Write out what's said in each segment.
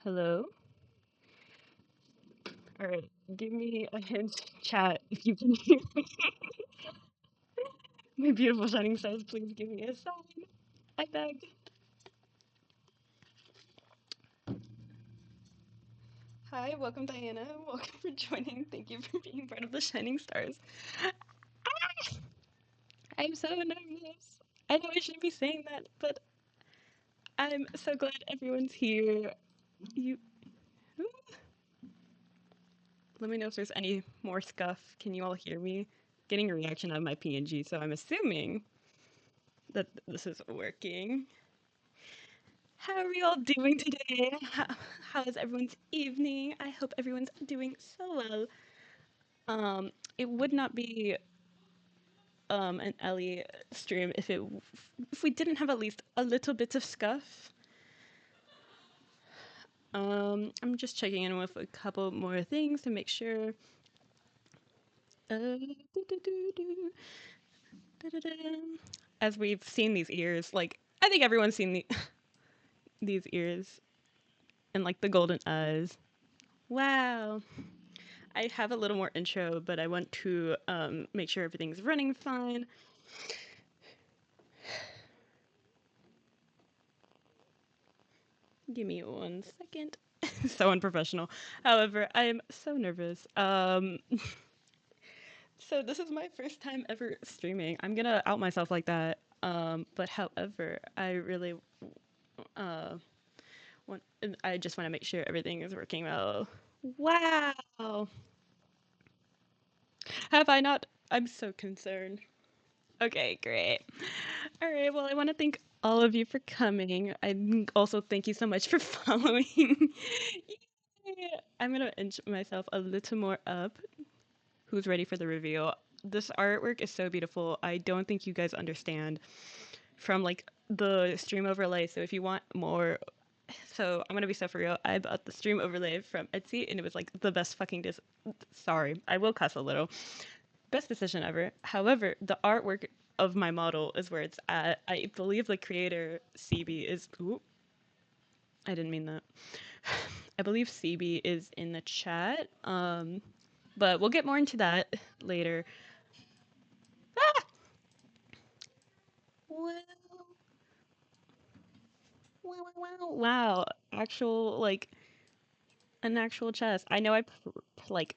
Hello? Alright, give me a hint, chat, if you can hear me. My beautiful shining stars, please give me a sign. I beg. Hi, welcome Diana. Welcome for joining. Thank you for being part of the Shining Stars. I'm so nervous. I know I shouldn't be saying that, but I'm so glad everyone's here. You Let me know if there's any more scuff. Can you all hear me? Getting a reaction out of my PNG, so I'm assuming that this is working. How are we all doing today? How is everyone's evening? I hope everyone's doing so well. It would not be an Ellie stream if we didn't have at least a little bit of scuff. I'm just checking in with a couple more things to make sure. As we've seen these ears, like I think everyone's seen these ears and like the golden eyes. Wow. I have a little more intro, but I want to make sure everything's running fine. Give me 1 second. So unprofessional. However, I am so nervous. So this is my first time ever streaming. I'm gonna out myself like that. But however, I really want. I just want to make sure everything is working well. Wow. Have I not? I'm so concerned. Okay, great. All right. Well, I want to thank all of you for coming. I also thank you so much for following. Yay. I'm gonna inch myself a little more up. Who's ready for the reveal? This artwork is so beautiful. I don't think you guys understand from like the stream overlay. So if you want more, so I'm gonna be so for real. I bought the stream overlay from Etsy and it was like the best fucking sorry, I will cuss a little. Best decision ever. However, the artwork of my model is where it's at. I believe the creator CB is. Ooh, I didn't mean that. I believe CB is in the chat. But we'll get more into that later. Ah! Wow. Wow. Actual like an actual chest. I know like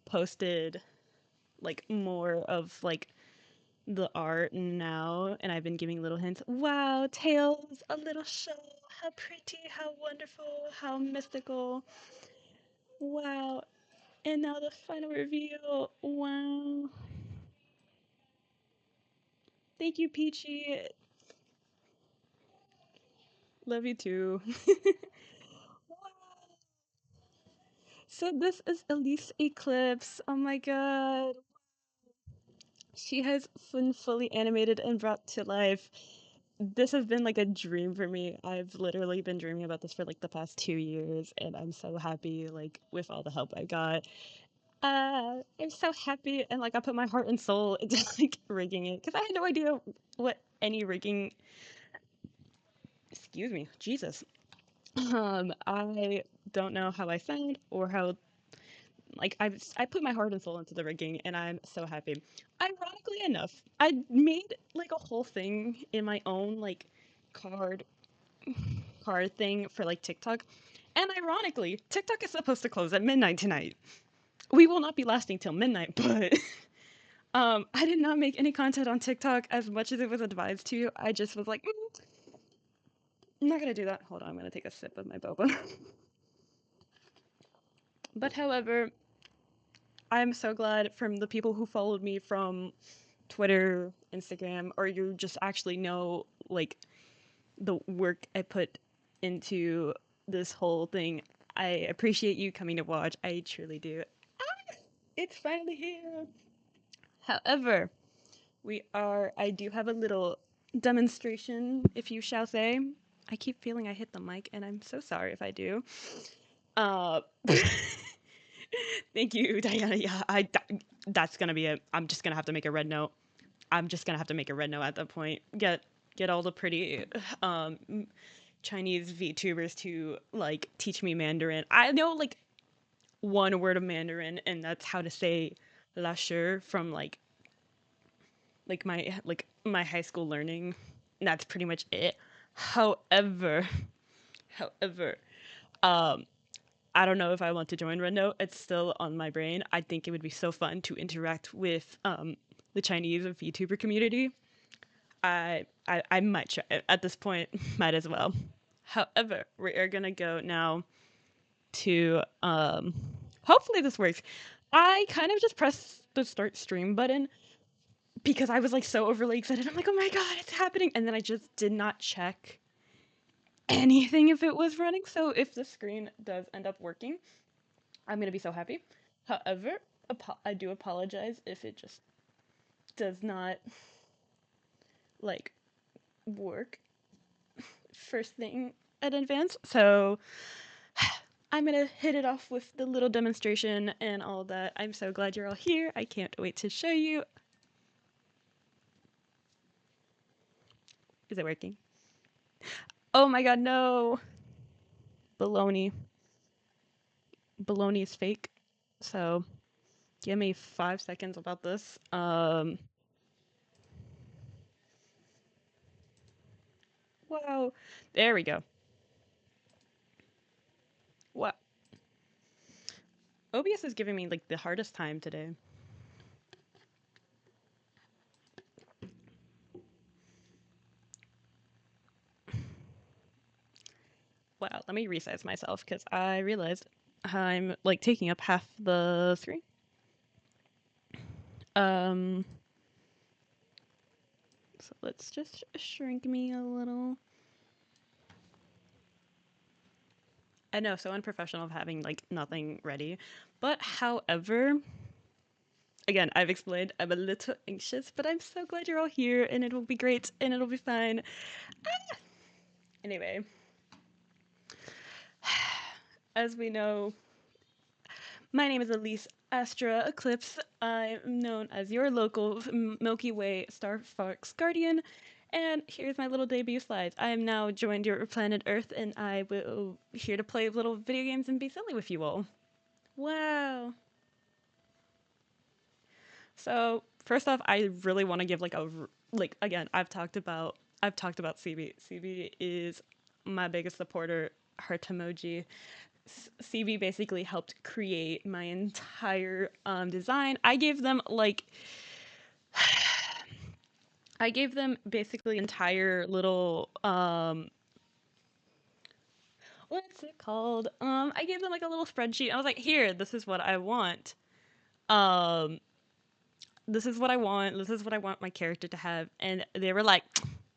posted like more of like the art now and I've been giving little hints. Wow, tails, a little show. How pretty, how wonderful, how mystical. Wow. And now the final reveal. Wow. Thank you, Peachy. Love you too. Wow. So this is Elise Eclipse. Oh my god. She has been fully animated and brought to life. This has been like a dream for me. I've literally been dreaming about this for like the past 2 years, and I'm so happy like with all the help I got. I'm so happy, and like I put my heart and soul into like rigging it because I had no idea what any rigging. Excuse me, Jesus. I don't know how I sound or how like I put my heart and soul into the rigging, and I'm so happy. Ironically enough, I made like a whole thing in my own like card card thing for like TikTok. And ironically, TikTok is supposed to close at midnight tonight. We will not be lasting till midnight, but I did not make any content on TikTok as much as it was advised to. I just was like, I'm not gonna do that. Hold on, I'm gonna take a sip of my boba. But however, I'm so glad from the people who followed me from Twitter, Instagram, or you just actually know like the work I put into this whole thing. I appreciate you coming to watch. I truly do. Ah, it's finally here. However, I do have a little demonstration, if you shall say. I keep feeling I hit the mic, and I'm so sorry if I do. Uh, thank you, Diana. Yeah, that's gonna be it. I'm just gonna have to make a red note. I'm just gonna have to make a red note at that point. Get all the pretty Chinese VTubers to like teach me Mandarin. I know like one word of Mandarin, and that's how to say "la shi" from like my high school learning. And that's pretty much it. However, however, um, I don't know if I want to join Red Note. It's still on my brain. I think it would be so fun to interact with the Chinese VTuber community. I might try it. At this point, might as well. However, we are gonna go now to hopefully this works. I kind of just pressed the start stream button because I was like so overly excited. I'm like, oh my god, it's happening. And then I just did not check anything if it was running. So if the screen does end up working, I'm gonna be so happy. However, I do apologize if it just does not like work first thing in advance. So I'm gonna hit it off with the little demonstration and all that. I'm so glad you're all here. I can't wait to show you. Is it working? Oh my god, no! Baloney. Baloney is fake. So give me 5 seconds about this. Wow. There we go. What? OBS is giving me like the hardest time today. Wow, let me resize myself because I realized I'm like taking up half the screen. Um, so let's just shrink me a little. I know, so unprofessional of having like nothing ready. But however, again, I've explained I'm a little anxious, but I'm so glad you're all here and it will be great and it'll be fine. Ah! Anyway, as we know, my name is Elise Astra Eclipse. I'm known as your local Milky Way Star Fox Guardian. And here's my little debut slides. I am now joined your planet Earth, and I will here to play little video games and be silly with you all. Wow. So first off, I really want to give like like again. I've talked about CB. CB is my biggest supporter. Heart emoji. CB basically helped create my entire design. I gave them basically entire little what's it called? I gave them like a little spreadsheet. I was like, here, this is what I want. Um, this is what I want. This is what I want my character to have. And they were like,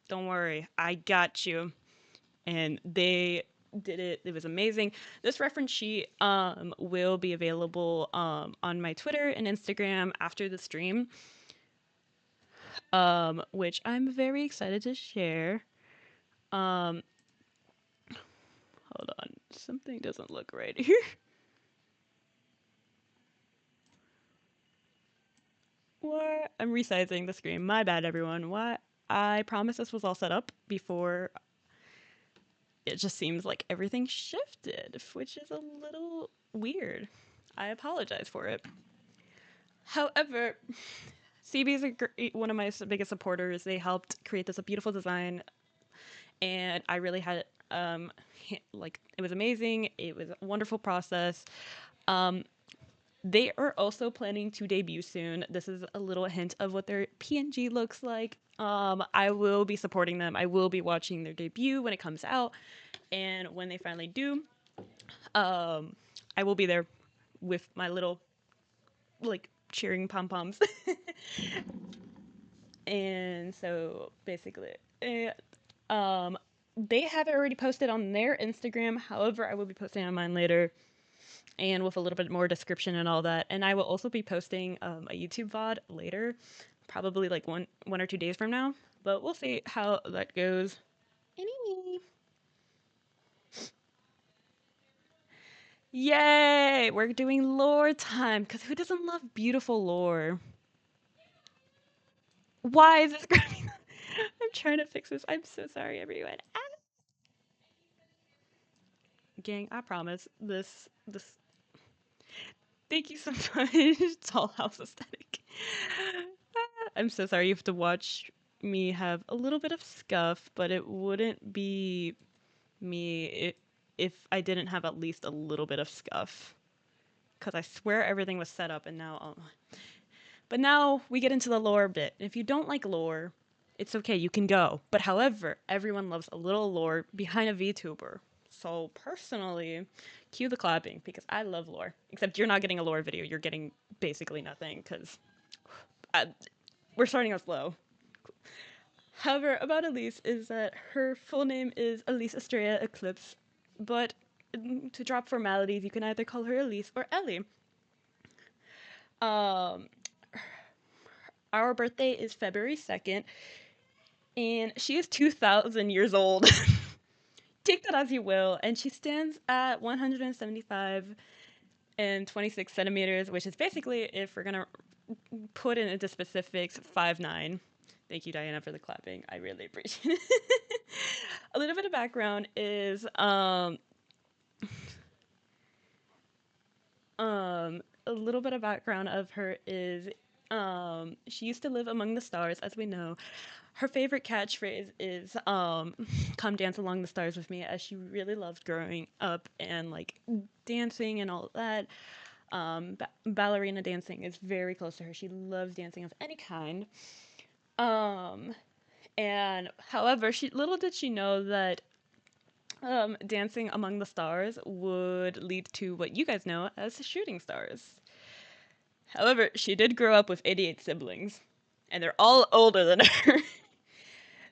don't worry, I got you. And they did it. It was amazing. This reference sheet will be available on my Twitter and Instagram after the stream, which I'm very excited to share. Um, hold on, something doesn't look right here. What? I'm resizing the screen. My bad, everyone. What? I promise this was all set up before. It just seems like everything shifted, which is a little weird. I apologize for it. However, CB is one of my biggest supporters. They helped create this beautiful design, and I really had like it was amazing. It was a wonderful process. Um, they are also planning to debut soon. This is a little hint of what their PNG looks like. I will be supporting them. I will be watching their debut when it comes out, and when they finally do, um, I will be there with my little like cheering pom poms. And so basically, um, they have it already posted on their Instagram. However, I will be posting on mine later and with a little bit more description and all that. And I will also be posting a YouTube VOD later, probably like one or 2 days from now. But we'll see how that goes. Anyway, yay! We're doing lore time because who doesn't love beautiful lore? Why is this? I'm trying to fix this. I'm so sorry, everyone. gang, I promise. This thank you so much. Tall house aesthetic. I'm so sorry you have to watch me have a little bit of scuff, but it wouldn't be me if I didn't have at least a little bit of scuff. Because I swear everything was set up and now. But now we get into the lore bit. If you don't like lore, it's okay, you can go. But however, everyone loves a little lore behind a VTuber. So personally, cue the clapping because I love lore. Except you're not getting a lore video, you're getting basically nothing because we're starting out slow. However, about Elise is that her full name is Elise Estrella Eclipse, but to drop formalities, you can either call her Elise or Ellie. Um, our birthday is February 2nd, and she is 2,000 years old. Take that as you will, and she stands at 175 and 26 centimeters, which is basically, if we're gonna put it into specifics, 5'9". Thank you, Diana, for the clapping. I really appreciate it. A little bit of background is a little bit of background of her is she used to live among the stars, as we know. Her favorite catchphrase is come dance along the stars with me, as she really loved growing up and like dancing and all of that. Ballerina dancing is very close to her. She loves dancing of any kind. Um, and however, she little did she know that dancing among the stars would lead to what you guys know as shooting stars. However, she did grow up with 88 siblings, and they're all older than her.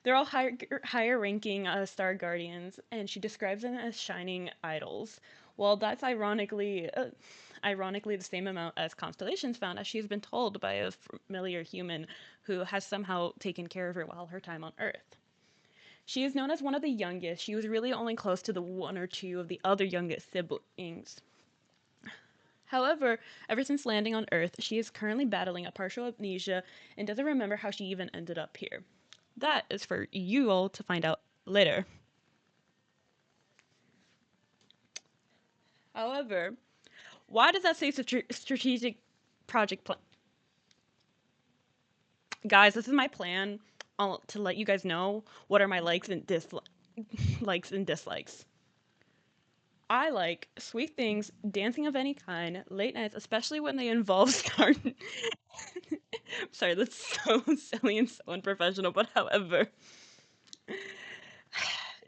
They're all higher ranking star guardians, and she describes them as shining idols. Well, that's ironically the same amount as constellations found, as she's been told by a familiar human who has somehow taken care of her while her time on Earth. She is known as one of the youngest. She was really only close to the one or two of the other youngest siblings. However, ever since landing on Earth, she is currently battling a partial amnesia and doesn't remember how she even ended up here. That is for you all to find out later. However, why does that say strategic project plan? Guys, this is my plan to let you guys know what are my likes and dislikes. I like sweet things, dancing of any kind, late nights, especially when they involve star. Sorry, that's so silly and so unprofessional, but however,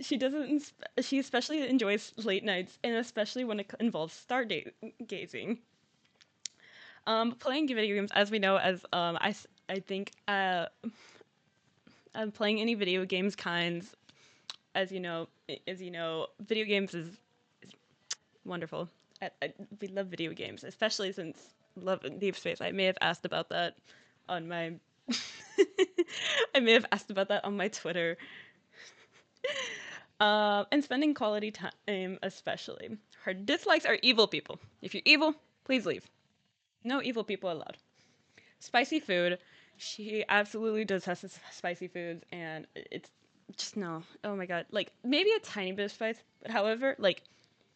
she doesn't. She especially enjoys late nights, and especially when it involves gazing. Playing video games, as we know, as I think playing any video games kinds, as you know, video games is wonderful. We love video games, especially since love Deep Space. I may have asked about that on my. I may have asked about that on my Twitter. And spending quality time, especially. Her dislikes are evil people. If you're evil, please leave. No evil people allowed. Spicy food. She absolutely does have spicy foods, and it's just no. Oh my god. Like, maybe a tiny bit of spice, but however, like,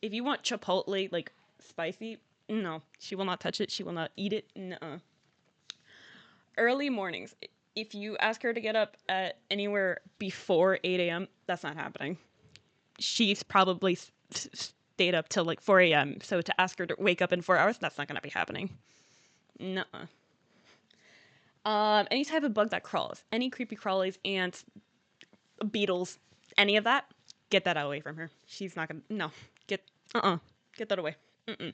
if you want chipotle, like, spicy, no. She will not touch it. She will not eat it. Nuh-uh. Early mornings. If you ask her to get up at anywhere before 8 a.m., that's not happening. She's probably stayed up till like 4 a.m. So to ask her to wake up in 4 hours, that's not going to be happening. Nuh-uh. Any type of bug that crawls, any creepy crawlies, ants, beetles, any of that, get that away from her. She's not gonna. No, get that away. Mm-mm.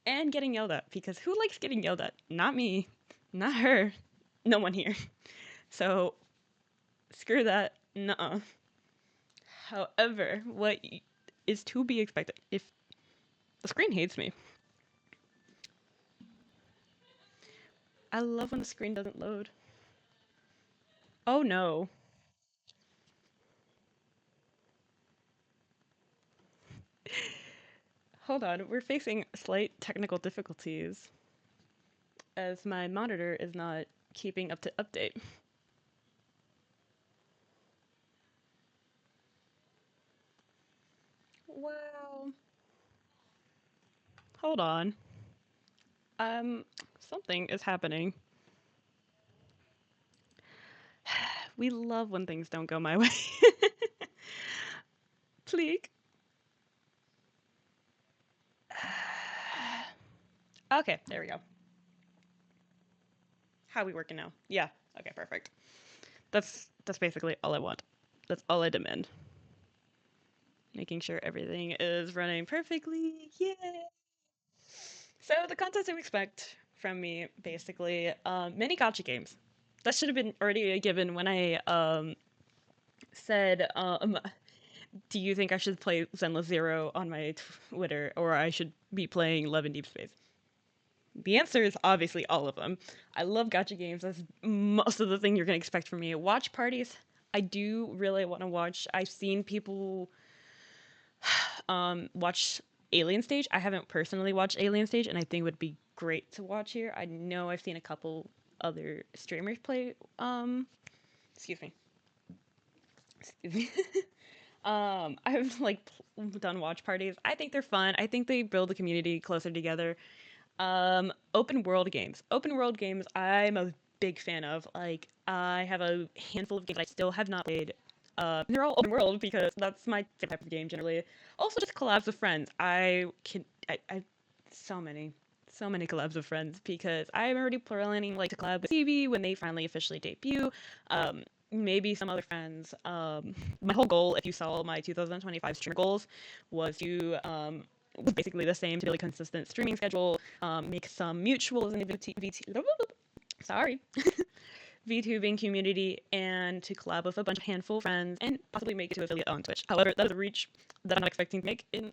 And getting yelled at, because who likes getting yelled at? Not me, not her, no one here. So screw that. Nuh-uh. However, what is to be expected if the screen hates me? I love when the screen doesn't load. Oh no. Hold on, we're facing slight technical difficulties as my monitor is not keeping up to update. Wow. hold on. Um, Something is happening. We love when things don't go my way. Please. Okay, there we go. How are we working now? Yeah. Okay, perfect. That's basically all I want. That's all I demand. Making sure everything is running perfectly. Yeah. So the content to expect from me, basically, many gotcha games. That should have been already a given when I said, "Do you think I should play Zenless Zero on my Twitter, or I should be playing Love in Deep Space?" The answer is obviously all of them. I love gotcha games. That's most of the thing you're gonna expect from me. Watch parties. I do really want to watch. I've seen people watch Alien Stage. I haven't personally watched Alien Stage, and I think it would be great to watch here. I know I've seen a couple other streamers play. Excuse me. Excuse me. I've like done watch parties. I think they're fun. I think they build the community closer together. Open world games. Open world games, I'm a big fan of. Like, I have a handful of games that I still have not played. They're all open world because that's my favorite type of game generally. Also, just collabs with friends. I so many, so many collabs with friends because I'm already planning like to collab with CB when they finally officially debut. Maybe some other friends. My whole goal, if you saw my 2025 streamer goals, was to was basically the same to build a consistent streaming schedule, make some mutuals in the sorry, VTubing community, and to collab with a bunch of handful of friends and possibly make it to affiliate on Twitch. However, that is a reach that I'm not expecting to make in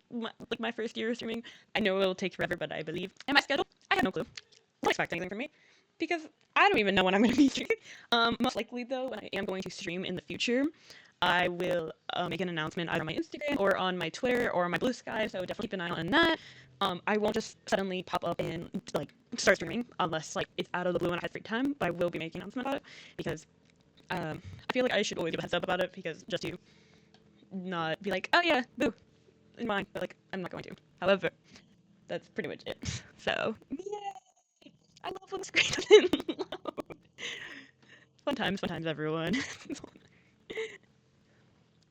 my first year of streaming. I know it will take forever, but I believe. And my schedule, I have no clue. Don't expect anything from me because I don't even know when I'm going to be streaming. Most likely, though, when I am going to stream in the future, I will make an announcement either on my Instagram or on my Twitter or my Blue Sky, so definitely keep an eye on that. I won't just suddenly pop up and like start streaming unless like it's out of the blue and I have free time. But I will be making an announcement about it because I feel like I should always give a heads up about it because just to not be like, oh yeah, boo, in mine, but like I'm not going to. However, that's pretty much it. So yay! I love when the screen doesn't load. Fun times, everyone.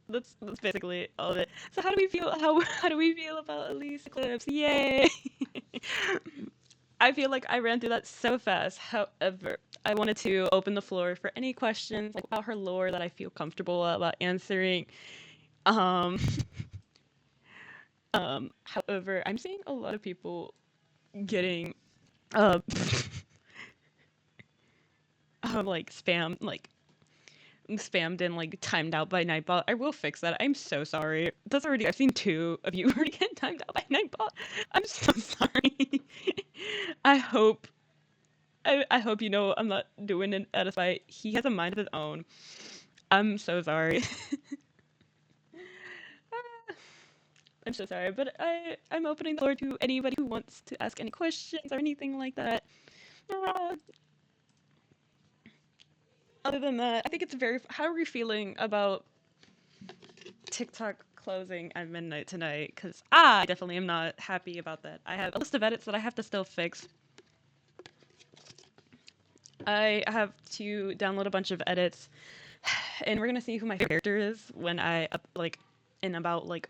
That's basically all of it. So how do we feel? How do we feel about Elise Eclipse? Yay! I feel like I ran through that so fast. However, I wanted to open the floor for any questions like, about her lore that I feel comfortable about answering. Um, however, I'm seeing a lot of people getting uh, like spammed and like timed out by Nightbot. I will fix that. I'm so sorry. That's already I've seen two of you already get timed out by Nightbot. I'm so sorry. I hope I hope you know I'm not doing it out of spite. He has a mind of his own. I'm so sorry. I'm so sorry, but I'm opening the floor to anybody who wants to ask any questions or anything like that. Other than that, I think it's very. How are we feeling about TikTok closing at midnight tonight? Because I definitely am not happy about that. I have a list of edits that I have to still fix. I have to download a bunch of edits, and we're gonna see who my favorite character is when I like in about like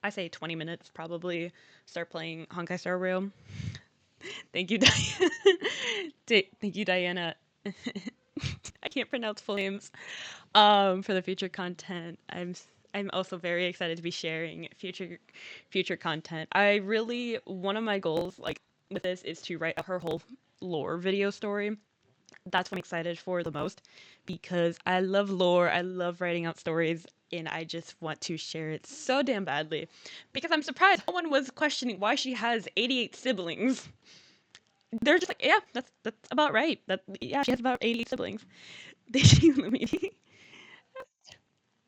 I say 20 minutes probably start playing Honkai Star Rail. Thank you, Diana. Thank you, Diana. I can't pronounce full names. For the future content, I'm also very excited to be sharing future content. I really one of my goals like with this is to write her whole lore video story. That's what I'm excited for the most because I love lore. I love writing out stories and I just want to share it so damn badly because I'm surprised no one was questioning why she has 88 siblings. They're just like, yeah, that's about right. That yeah, she has about 88 siblings. They illuminate.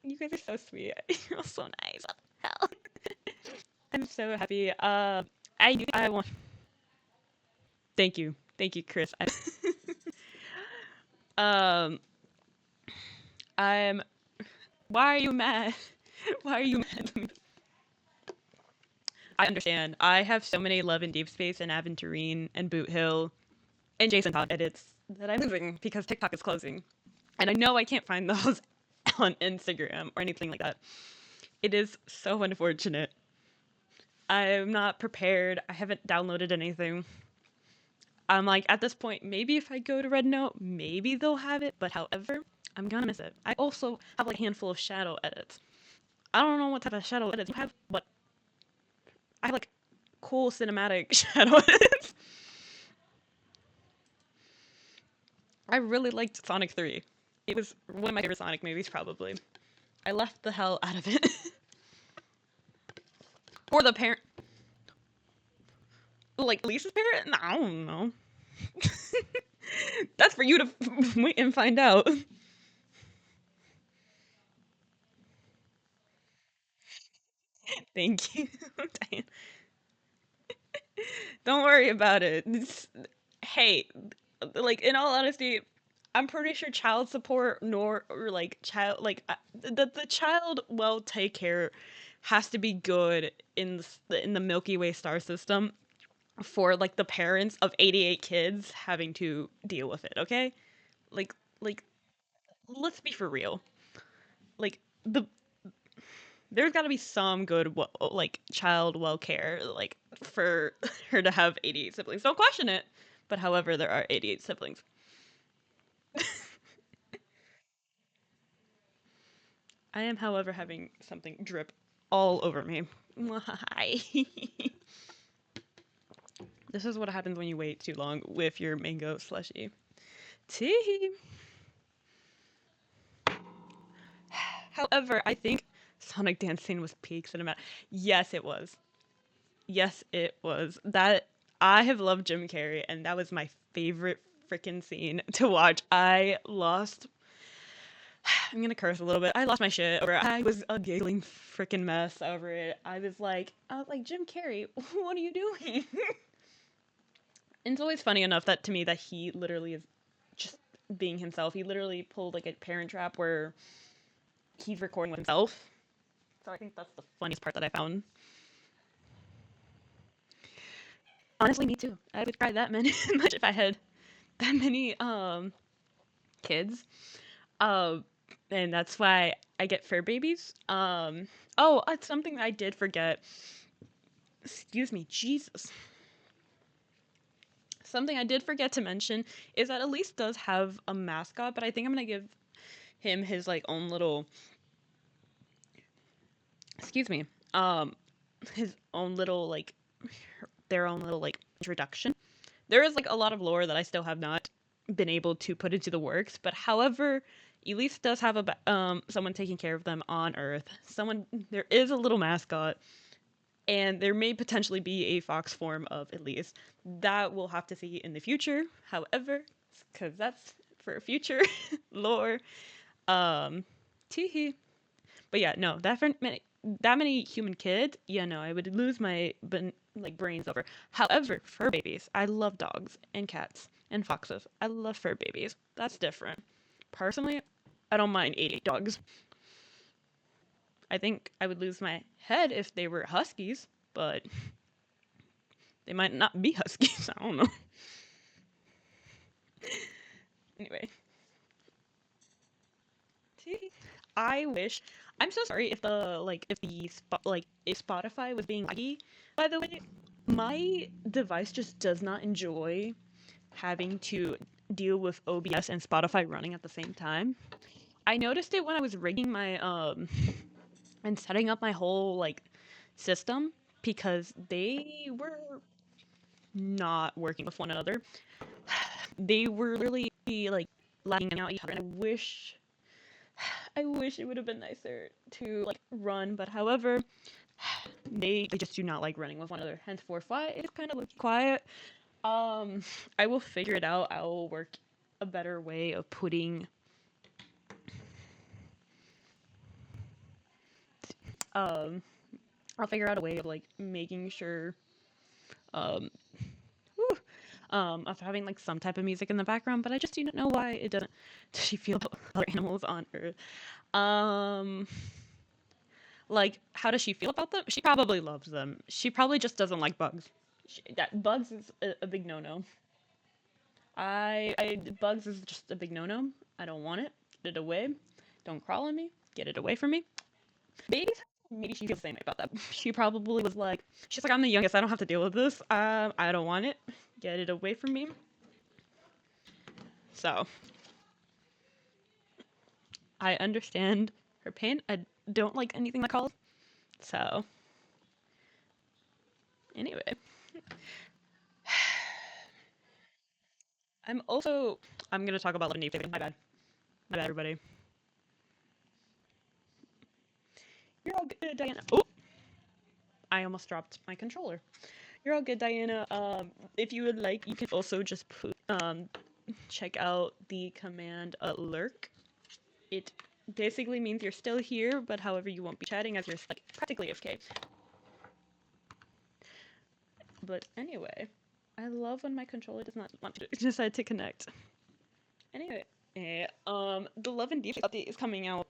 You guys are so sweet. You're all so nice. What the hell? I'm so happy. I want. Thank you, Chris. Um, I'm. Why are you mad? Why are you mad? I understand. I have so many Love in Deep Space and Aventurine and Boot Hill and Jason Todd edits that I'm losing because TikTok is closing. And I know I can't find those on Instagram or anything like that. It is so unfortunate. I'm not prepared. I haven't downloaded anything. I'm like, at this point, maybe if I go to Red Note, maybe they'll have it. But however, I'm gonna miss it. I also have like a handful of shadow edits. I don't know what type of shadow edits you have, but I have like cool cinematic shadow edits. I really liked Sonic 3. It was one of my favorite Sonic movies, probably. I left the hell out of it. Or the parent. Like, Lisa's parent? No, I don't know. That's for you to wait and find out. Thank you. Don't worry about it. Hey, like in all honesty, I'm pretty sure child support nor or like child like the child well take care has to be good in the Milky Way star system for like the parents of 88 kids having to deal with it, okay? Like like let's be for real. Like there's got to be some good like child well care like for her to have 88 siblings. Don't question it. But however, there are 88 siblings. I am, however, having something drip all over me. Why? This is what happens when you wait too long with your mango slushy. Tea. However, I think Sonic Dancing was peak cinematic. Yes, it was. Yes, it was. That I have loved Jim Carrey, and that was my favorite freaking scene to watch. I lost. I'm gonna curse a little bit. I lost my shit over it. I was a giggling freaking mess over it. I was like, Jim Carrey, what are you doing? And it's always funny enough that to me that he literally is just being himself. He literally pulled like a Parent Trap where he's recording with himself. So I think that's the funniest part that I found. Honestly, me too. I would cry that many much if I had that many kids. Um and that's why I get fur babies. Oh, it's something I did forget. Excuse me, Jesus. Something I did forget to mention is that Elise does have a mascot, but I think I'm gonna give him his like own little excuse me, um his own little like their own little like introduction. There is like a lot of lore that I still have not been able to put into the works, but however, Elise does have someone taking care of them on Earth. Someone there is a little mascot, and there may potentially be a fox form of Elise. That we'll have to see in the future. However, because that's for future lore. Um, teehee. But yeah, no, that many human kids, yeah, no, I would lose my like brains over. However, fur babies, I love dogs and cats and foxes. I love fur babies. That's different. Personally, I don't mind 88 dogs. I think I would lose my head if they were huskies, but they might not be huskies. I don't know. Anyway, see, I wish. I'm so sorry if the like if the spot like if Spotify was being laggy. By the way, my device just does not enjoy having to deal with OBS and Spotify running at the same time. I noticed it when I was rigging my and setting up my whole like system because they were not working with one another. They were literally like lagging out each other, and I wish it would have been nicer to like run, but however, they just do not like running with one another. Henceforth, why it's kind of quiet. Um, I will figure it out. I will work a better way of putting um I'll figure out a way of like making sure um whew, of having like some type of music in the background, but I just do not know why it doesn't. Does she feel other animals on Earth? Um Like, how does she feel about them? She probably loves them. She probably just doesn't like bugs. Bugs is a big no-no. Bugs is just a big no-no. I don't want it. Get it away. Don't crawl on me. Get it away from me. Babies, maybe she feels the same way about that. She probably was like, she's like, I'm the youngest. I don't have to deal with this. I don't want it. Get it away from me. So, I understand her pain. I don't like anything that calls. So, anyway, I'm gonna talk about Love and Eve. My bad, everybody. You're all good, Diana. Oh, I almost dropped my controller. You're all good, Diana. If you would like, you can also just check out the command lurk. It basically means you're still here, but however you won't be chatting as you're like practically AFK. But anyway, I love when my controller does not want to decide to connect. Anyway, the Love and Deep update is coming out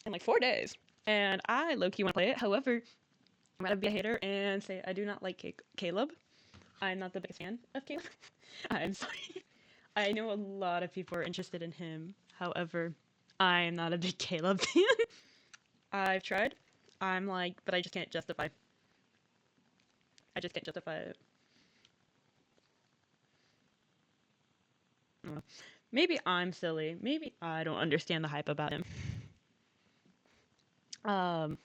in like 4 days, and I low-key want to play it. However, I'm gonna be a hater and say I do not like Caleb. I'm not the biggest fan of Caleb. I'm sorry. I know a lot of people are interested in him. However, I'm not a big Caleb fan. I've tried. I'm like, but I just can't justify. I just can't justify it. Maybe I'm silly. Maybe I don't understand the hype about him. I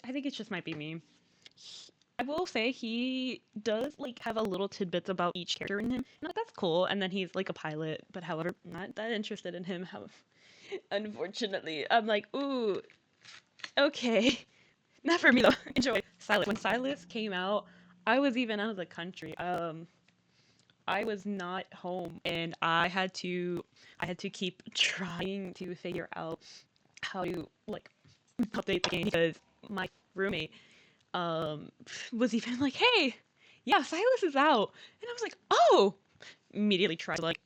think it just might be me. I will say he does like have a little tidbits about each character in him. No, that's cool. And then he's like a pilot, but however, not that interested in him. How, unfortunately, I'm like, ooh, okay, not for me though. Enjoy Silas. When Silas came out, I was even out of the country. I was not home, and I had to keep trying to figure out how to like update the game because my roommate was even like, hey, yeah, Silas is out. And I was like, oh, immediately tried to like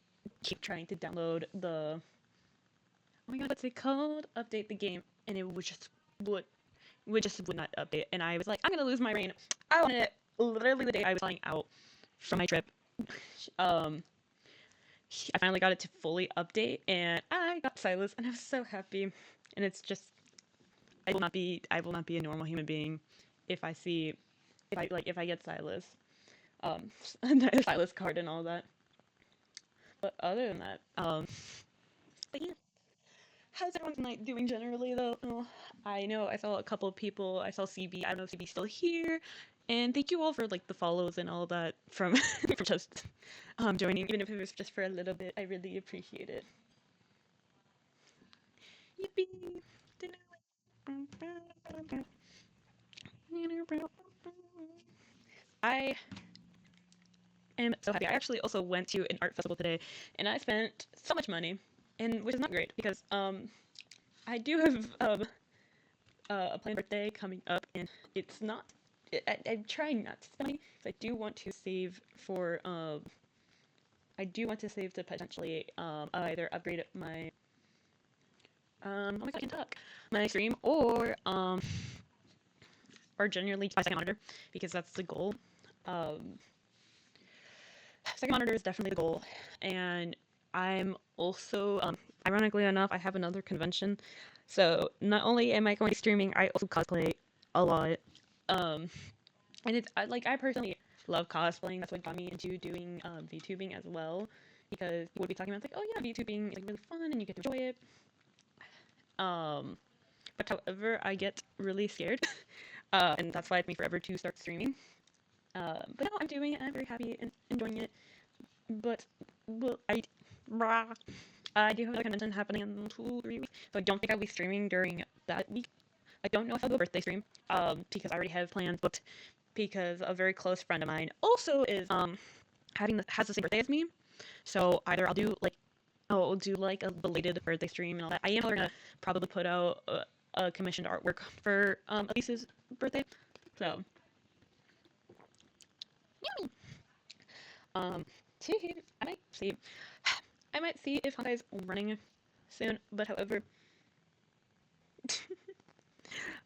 keep trying to download the, oh my god, what's it called? Update the game. And it would not update. And I was like, I'm gonna lose my brain. I wanted it literally the day I was flying out from my trip. I finally got it to fully update and I got Silas and I was so happy. And it's just, I will not be a normal human being if I get Silas, the Silas card and all that. But other than that, but yeah, how's everyone's night doing generally though? Oh, I know I saw a couple of people. I saw CB. I don't know if CB's still here. And thank you all for like the follows and all that from for just joining, even if it was just for a little bit. I really appreciate it. Yippee! I am so happy. I actually also went to an art festival today, and I spent so much money, and which is not great because I do have a planned birthday coming up, and it's not. I'm trying not to spend money. I do want to save for I do want to save to potentially either upgrade my oh my god, I can talk, my stream or generally my second monitor because that's the goal. Um, Second monitor is definitely the goal, and I'm also, ironically enough, I have another convention, so not only am I going to be streaming, I also cosplay a lot, um, and I personally love cosplaying. That's what got me into doing VTubing as well, because people would be talking about like, oh yeah, VTubing is like really fun and you get to enjoy it. Um, but however, I get really scared, and that's why it took me forever to start streaming. But now I'm doing it, and I'm very happy and enjoying it. But well, I do have a convention happening in 2-3 weeks, so I don't think I'll be streaming during that week. I don't know if I'll do a birthday stream, because I already have plans booked. Because a very close friend of mine also is has the same birthday as me, so either I'll do like a belated birthday stream and all that. I am gonna probably put out a commissioned artwork for Elise's birthday, so yummy. Um, I might see. I might see if Hawkeye's running soon, but however,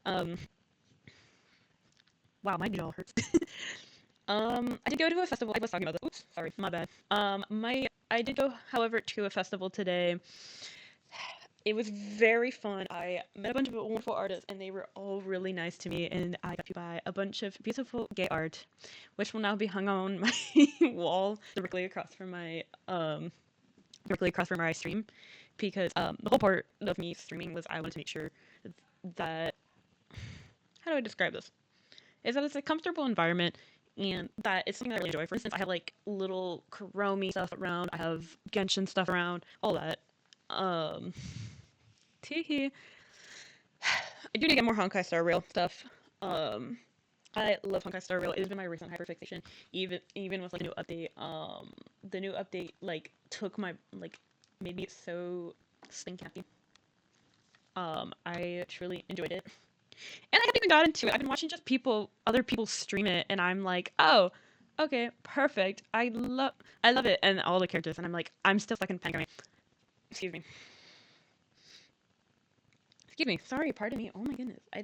Um, wow, my jaw hurts. I did go to a festival. I was talking about this. Oops, sorry, my bad. I did go, however, to a festival today. It was very fun. I met a bunch of wonderful artists, and they were all really nice to me. And I got to buy a bunch of beautiful gay art, which will now be hung on my wall directly across from where I stream, because the whole part of me streaming was I wanted to make sure that, how do I describe this? Is that it's a comfortable environment and that it's something that I really enjoy. For instance, I have like little Chromie stuff around, I have Genshin stuff around, all that. Um, Teehee. I do need to get more Honkai Star Rail stuff. Um, I love Honkai Star Rail. It has been my recent hyperfixation. Even with like a new update. The new update like took my like made me so stinking happy. I truly enjoyed it. And I haven't even got into it. I've been watching just other people stream it, and I'm like, oh, okay, perfect. I love it, and all the characters, and I'm like, I'm still stuck in Pentagram. Excuse me. Excuse me. Sorry, pardon me. Oh my goodness. I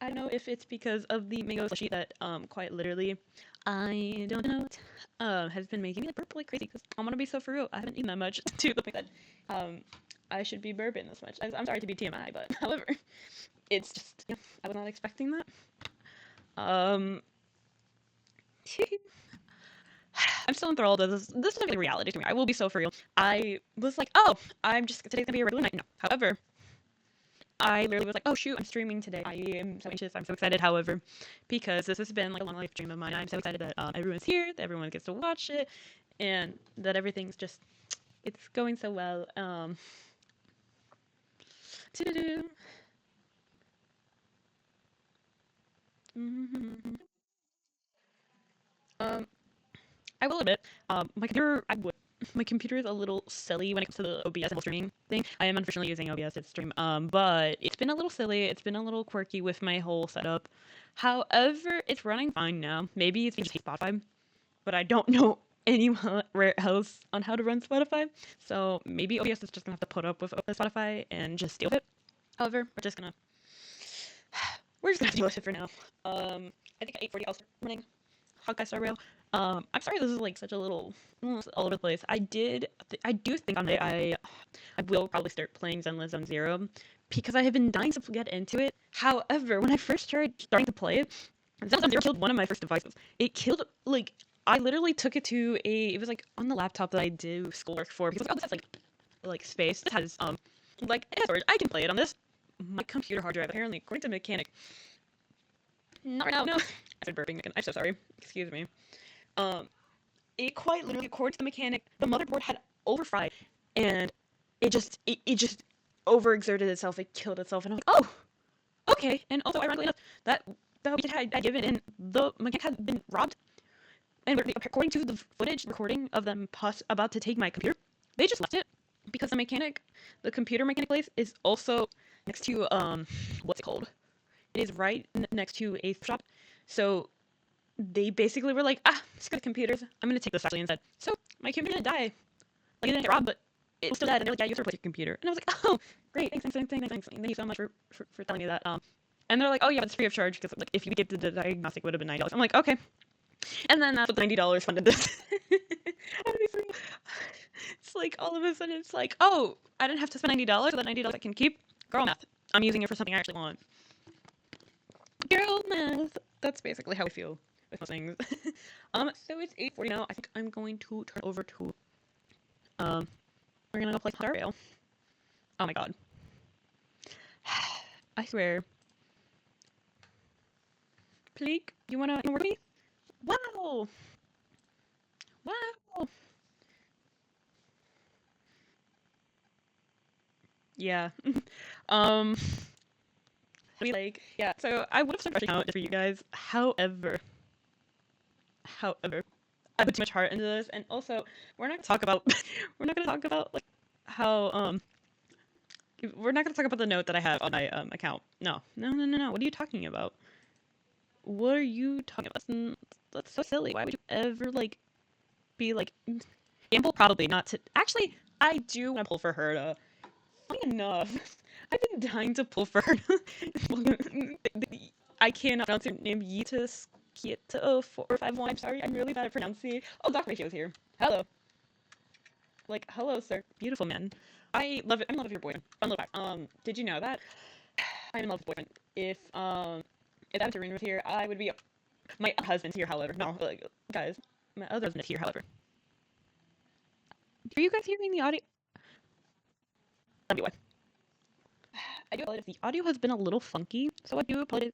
don't know if it's because of the mango slushy that, quite literally, I don't know, has been making me burp like crazy, because I'm gonna be so for real. I haven't eaten that much to the point that, I should be burping this much. I'm sorry to be TMI, but however, it's just, yeah, I was not expecting that. Um, I'm still enthralled. This is like reality to me. I will be so for real. I was like, oh, today's gonna be a regular night. No. However, I literally was like, oh shoot, I'm streaming today. I am so anxious. I'm so excited. However, because this has been like a long life dream of mine, I'm so excited that everyone's here, that everyone gets to watch it, and that everything's just, it's going so well. Um, I will admit, my computer is a little silly when it comes to the OBS and streaming thing. I am unfortunately using OBS to stream, but it's been a little silly. It's been a little quirky with my whole setup. However, it's running fine now. Maybe it's because I hate Spotify, but I don't know anywhere else on how to run Spotify. So maybe OBS is just gonna have to put up with Spotify and just deal with it. However, we're just gonna deal with it for now. I think at 8:40 I'll start running Hawkeye Star Rail. I'm sorry this is like such a little all over the place. I do think on I will probably start playing Zenless Zone Zero because I have been dying to get into it. However, when I first starting to play it, Zenless Zone Zero killed one of my first devices. It killed like I literally took it to it was like on the laptop that I do schoolwork for because this has like space. This has like it has storage. I can play it on this. My computer hard drive apparently according to mechanic. Not right now, no. I said burping again. I'm so sorry. Excuse me. Um, it quite literally, according to the mechanic, the motherboard had overfried, and it just overexerted itself. It killed itself, and I'm like, oh, okay. And also, ironically enough, that we had given in, the mechanic had been robbed, and according to the footage recording of them about to take my computer, they just left it because the computer mechanic place is also next to what's it called? It is right next to a shop, so they basically were like, screw the computers. I'm gonna take this actually instead. So my computer didn't die. Like it didn't get robbed, but it was still dead. And they're like, yeah, you have to replace your computer. And I was like, oh, great, thanks. Thank you so much for telling me that. And they're like, oh yeah, but it's free of charge because like if you get the diagnostic, would have been $90. I'm like, okay. And then that's what $90 funded this. It's like all of a sudden it's like, oh, I didn't have to spend $90, so that $90 I can keep. Girl math. I'm using it for something I actually want. Girl math. That's basically how I feel with most things. So it's 8:40 now. I think I'm going to turn over to we're gonna go play Star Rail. Oh my god. I swear. Pleek, you wanna work with me? Wow! Wow! Yeah. um yeah, so I would have started rushing out for you guys. However, I put too much heart into this, and also we're not gonna talk about we're not gonna talk about like how we're not gonna talk about the note that I have on my account. No. What are you talking about? What are you talking about? That's so silly. Why would you ever like be like gamble? Probably not to. Actually, I do want to pull for her to Funny enough, I've been dying to pull for her. I cannot pronounce your name. Yeetus Kieto 451. I'm sorry, I'm really bad at pronouncing. Oh, Doc Ratio's here. Hello. Like, hello, sir. Beautiful man. I love it. I'm in love with your boyfriend. Fun little fact. Did you know that? I'm in love with boyfriend. If Aventurine was here, I would be my husband's here, however. No, like, guys, my other husband is here, however. Are you guys hearing the audio? Let me what? I do apologize. The audio has been a little funky, so I do apologize.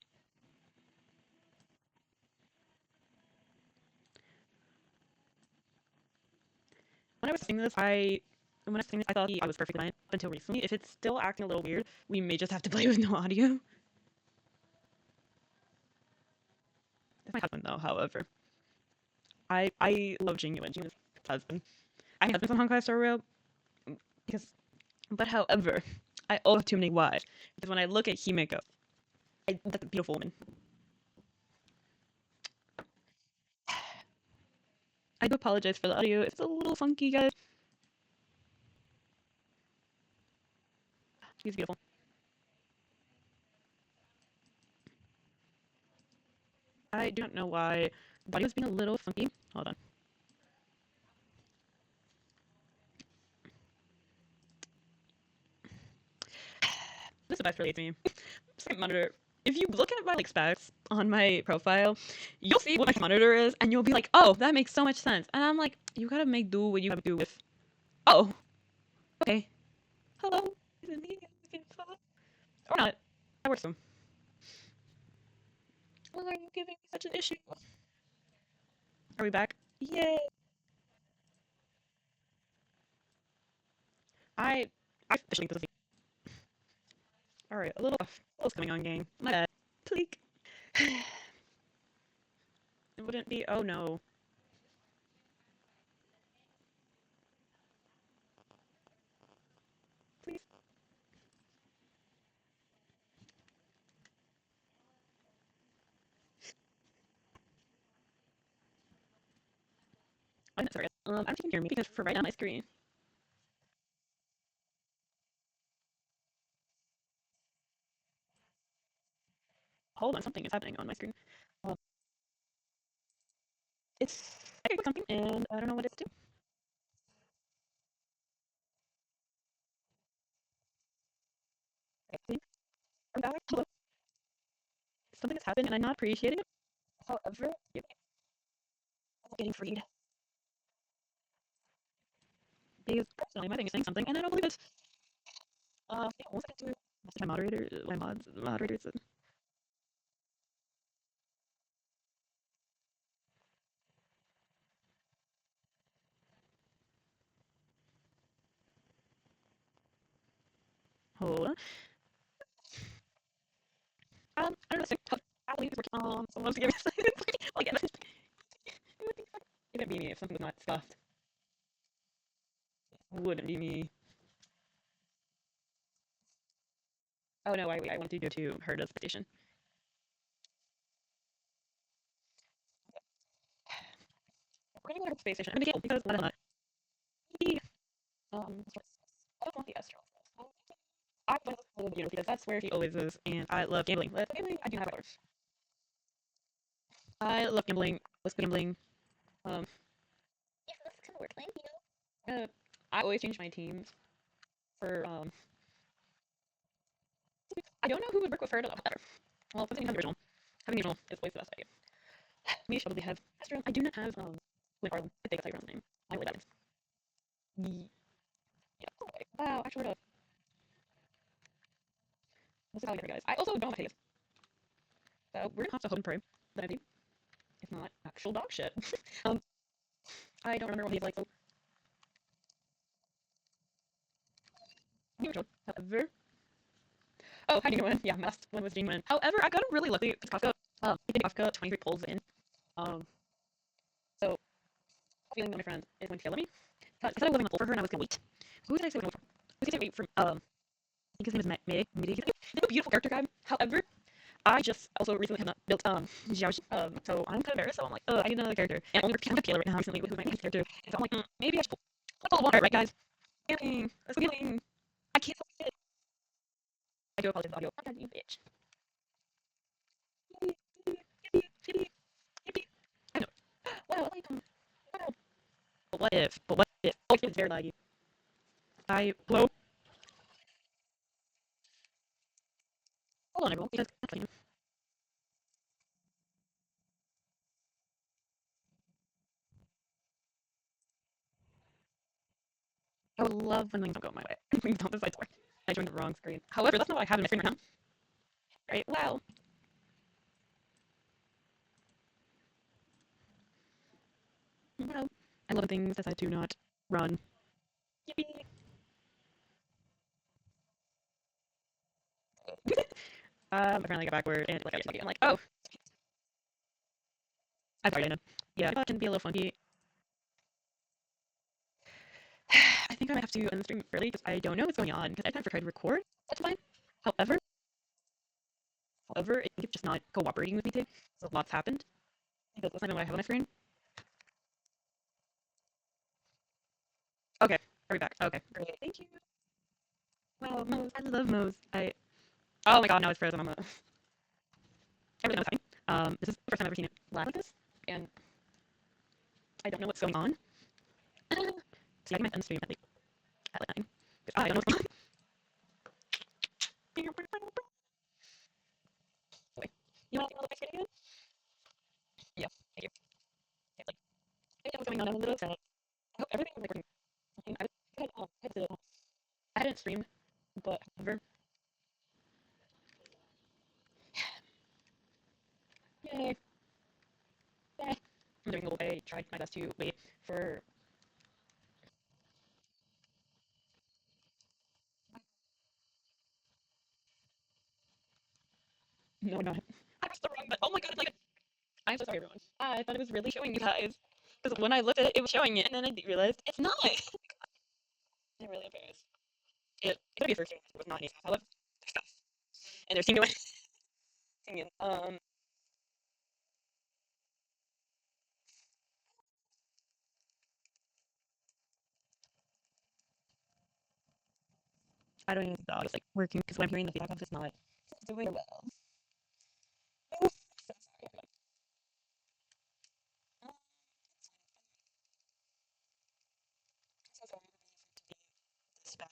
When I was saying this, I thought I was perfectly fine until recently. If it's still acting a little weird, we may just have to play with no audio. That's my husband, though. However, I love Genuine. Genuine's husband. I have husbands on Honkai Star Rail because, but however, I also have too many wives because when I look at Himeko, that's a beautiful woman. I do apologize for the audio. It's a little funky, guys. She's beautiful. I do not know why the audio is being a little funky. Hold on. This advice relates to me. Second monitor. If you look at my like specs on my profile, you'll see what my monitor is, and you'll be like, "Oh, that makes so much sense." And I'm like, "You gotta make do what you have to do with." Oh, okay. Hello, is it me? Or not? I work some. Why are you giving me such an issue? Are we back? Yay! I I officially this. All right, a little what's going on, gang? My bad. Pleek. It wouldn't be. Oh no. Please. I'm sorry. I don't think you can hear me because for right now my screen. Hold on, something is happening on my screen. Um, it's I click something and I don't know what it's doing. Okay, I'm back. Hello. Something has happened and I'm not appreciating it. However, yep, I'm getting freed. Because personally, my thing is saying something and I don't believe it. Yeah, one second to message my moderator, my moderators. Hold on. I don't know. I believe it's working. Someone else to give me a second. Like, it wouldn't be me if something was not scuffed. It wouldn't be me. Oh no, I want to go to her station. We're gonna go to the space station. I'm gonna get because I don't know. Maybe, I don't want the astral. I want to go because that's where he always is, and I love gambling. Let's gambling. I do have dollars. I love gambling. Let's go gambling. Um, Yeah, that's kind of weird thing, you know? I always change my teams for I don't know who would work with her to better. Well, since we have the original, having the original is always the best idea. Me should probably have Astro. I do not have Lynn Arlen. I think that's how you pronounce the name. I really bad. Yeah. Okay. Wow. Actually, this is how I get guys. I also don't have Haze. So we're gonna have to hope and pray that I do. If not, actual dog shit. um, I don't remember what he's like. So. However, oh, how do you win? Yeah, last one was genuine. However, I got him really lucky. It's Kafka. He did Kafka 23 pulls in. So feeling that my friend is going to kill me because I wasn't pull for her and I was gonna wait. Who did I say I was gonna wait for? I was gonna wait for I think his name is May. He's a beautiful character guy. However, I just also recently have not built Jiaoxi. So I'm kind of embarrassed. So I'm like, I need another character, and I'm only working on Taylor right now recently with my main character. And so I'm like, maybe I should pull. Let's pull one, right, guys? Gambling. Let's go gambling. can't help it. I do apologize for the audio. Oh, God, you bitch. Yippee, yippee, yippee, yippee. I know. Wow, I like them. Wow. But what if? But what if? Oh, it's very laggy. Hello? Hold on, everyone. Because I would love when things don't go my way. Things don't decide to work. I joined the wrong screen. However, that's not what I have in my screen right now. Right? Wow. Wow. I love when things decide to not run. Yippee. I finally got backward and like I was I'm like, oh, I'm sorry, Dana. Yeah, it can be a little funky. I think I might have to end the stream early because I don't know what's going on. Because I've tried to record, that's fine. However, I think it's just not cooperating with me today. So lots happened. Because that's not what I have on my screen. Okay, are we back? Okay, great. Thank you. Wow, Moe's. I love Moe's. Oh my god, now it's frozen on the. I really know what's happening. This is the first time I've ever seen it lag like this, and I don't know what's going on. See, I can end the stream at like 9. I don't know what's going on. Wait, you want to look at again? Yeah, thank you. Okay, like, I don't know what's going on. I'm a little upset. I hope everything is like working. I didn't stream, but however, yay, yay. I'm doing a little bit. I tried my best to wait for. No, not. I pressed the wrong button. Oh my god, it's like. I'm so sorry, everyone. I thought it was really showing you guys. Because when I looked at it, it was showing it, and then I realized it's not. I'm really embarrassed. It's gonna be a first game. It was not any however, there's stuff. And there's team doing. Singing. I don't even think the audio's like working because what I'm hearing the feedback of is not doing well. I'm so sorry. I'm so sorry to be this bad.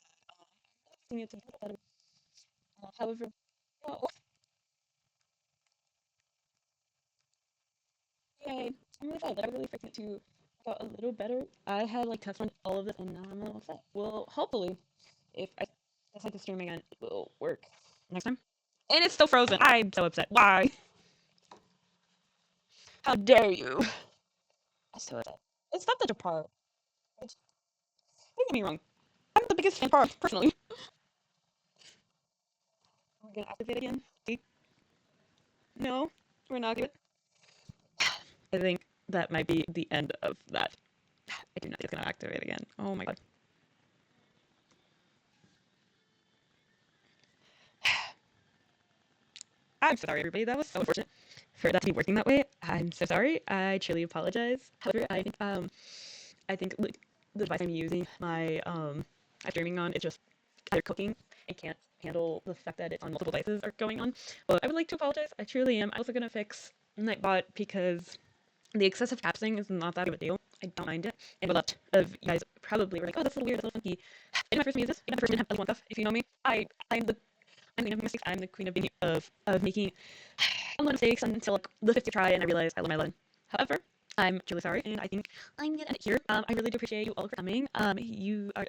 I really need to be better. However, no. Yay. I'm really glad that I really fixed it to got a little better. I had like test run all of this and now I'm all set. Well, hopefully, if I decide to stream again, it will work next time. And it's still frozen. I'm so upset. Why? How dare you? I'm so upset. It's not such a part. Don't get me wrong. I'm the biggest fan part, personally. We're gonna activate again. See? No, we're not good. I think that might be the end of that. I do not think it's gonna activate again. Oh my god. I'm so sorry, everybody. That was so unfortunate for that to be working that way. I'm so sorry. I truly apologize. However, I think like the device I'm using my I'm streaming on is just either cooking and can't handle the fact that it's on multiple devices are going on. But I would like to apologize. I truly am. I'm also gonna fix Nightbot because the excessive capsing is not that big of a deal. I don't mind it. And a lot of you guys probably were like, oh, that's a little weird, that's a little funky. I did my first use this. I did my first didn't have one stuff. If you know me, I'm the queen of mistakes. I'm the queen of being of making a lot of mistakes until like the 50th try, and I realized I learned my lesson. However, I'm truly sorry, and I think I'm gonna end it here. I really do appreciate you all for coming. You are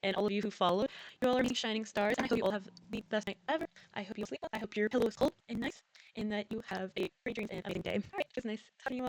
and all of you who followed, you all are shining stars, and I hope you all have the best night ever. I hope you sleep well. I hope your pillow is cold and nice, and that you have a great dreams and amazing day. All right, it was nice talking to you all.